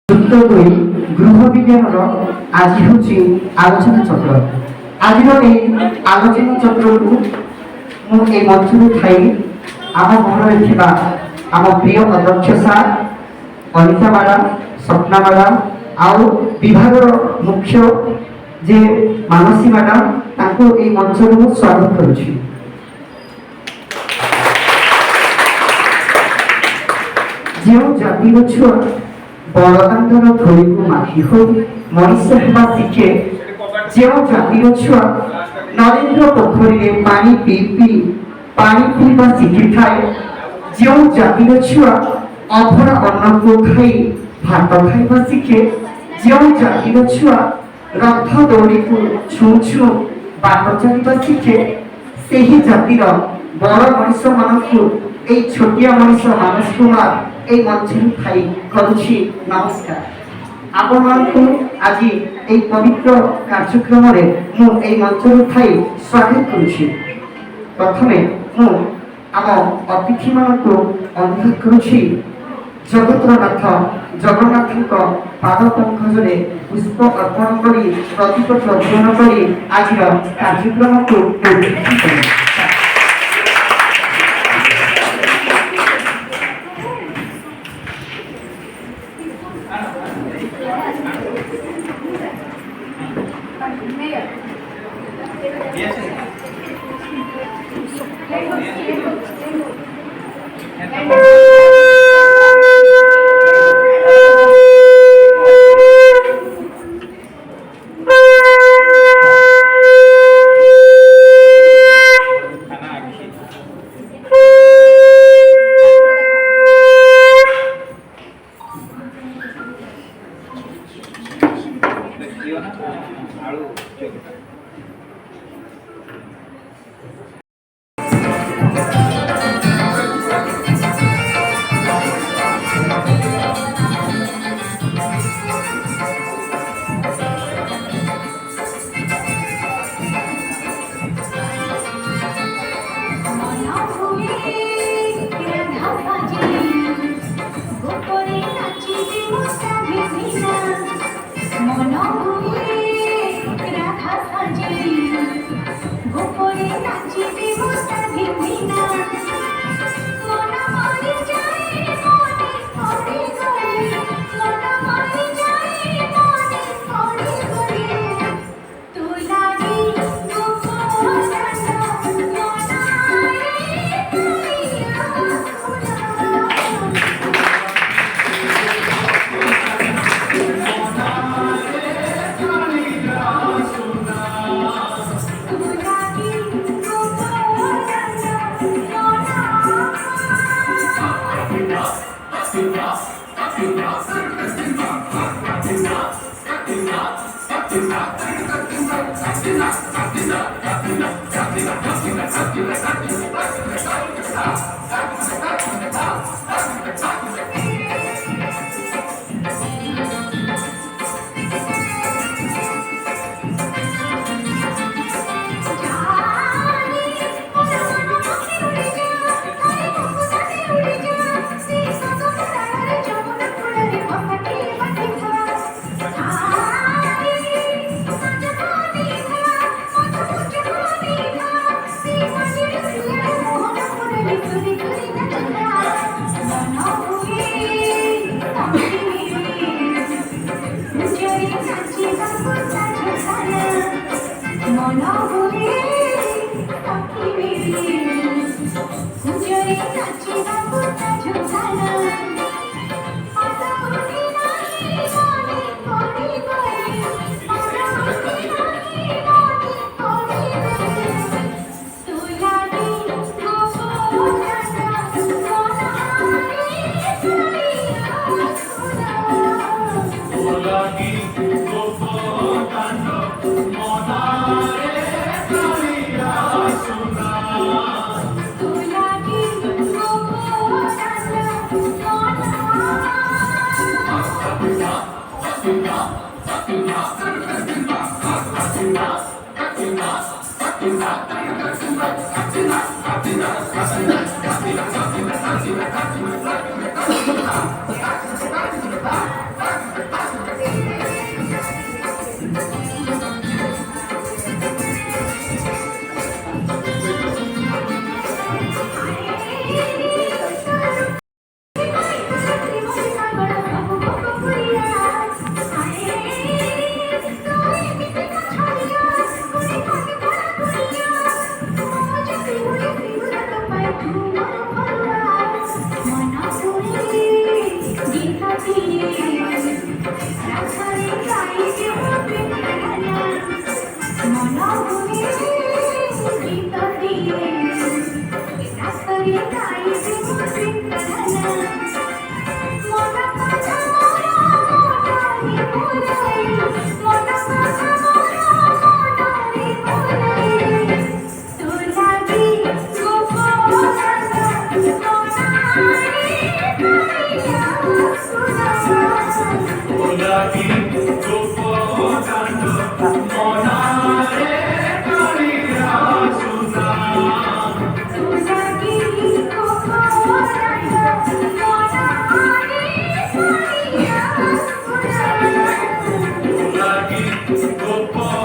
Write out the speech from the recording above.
যুক্ত হয়ে গৃহ বিজ্ঞানর আজি হচ্ছে আলোচনা চক্র। আজির এই আলোচনা চক্রକୁ ମୁଁ এই মঞ্চରେ ଥାଇ ଆମ ଘରରେ ଥିବା ଆମ ପ୍ରିୟ ଅଧ୍ୟକ୍ଷ sir Anita madam, Swapna madam ଆଉ ବିଭାଗର ମୁଖ୍ୟ ଯେ ମାନସୀ ମ୍ୟାଡ଼ାମ ତାଙ୍କୁ এই ମଞ୍ଚରେ ମୁଁ ସ୍ୱାଗତ କରୁଛି। ଯେଉଁ ଜାତିର ଛୁଆ ବଳଦାନ୍ତର ଧୂଳିକୁ ମାଖି ହୋଇ ମଣିଷ ହେବା ଶିଖେ, ଯେଉଁ ଜାତିର ଛୁଆ ନରେନ୍ଦ୍ର ପୋଖରୀରେ ପାଣି ପାଣି ପିଇବା ଶିଖିଥାଏ, ଯେଉଁ ଜାତିର ଛୁଆ ଅଭଡ଼ା ଅନ୍ନକୁ ଖାଇ ଭାତ ଖାଇବା ଶିଖେ, ଯେଉଁ ଜାତିର ଛୁଆ ରଥ ଦୌଡ଼ିକୁ ଛୁଁ ଛୁଁ ବାଟ ଚାଲିବା ଶିଖେ, ସେହି ଜାତିର ବଡ଼ ମଣିଷମାନଙ୍କୁ এই ଛୋଟିଆ ମଣିଷ ମାନସ କୁମାର এই ମଞ୍ଚରେ ଥାଇ କରୁଛି ନମସ୍କାର। ଆପଣମାନଙ୍କୁ ଆଜି এই ପବିତ୍ର କାର୍ଯ୍ୟକ୍ରମରେ ମୁଁ এই ମଞ୍ଚରେ ଥାଇ ସ୍ୱାଗତ କରୁଛି। ପ୍ରଥମେ ମୁଁ ଆମ ଅତିଥିମାନଙ୍କୁ ଅନୁରୋଧ କରୁଛି ଜଗତର ନାଥ ଜଗନ୍ନାଥଙ୍କ ପାଦ ପଙ୍କଜରେ ପୁଷ୍ପ ଅର୍ପଣ କରି ପ୍ରଦୀପ ପ୍ରଜ୍ୱଳନ କରି ଆଜିର କାର୍ଯ୍ୟକ୍ରମକୁ ଉଦ୍ଘାଟନ କରିବେ। Go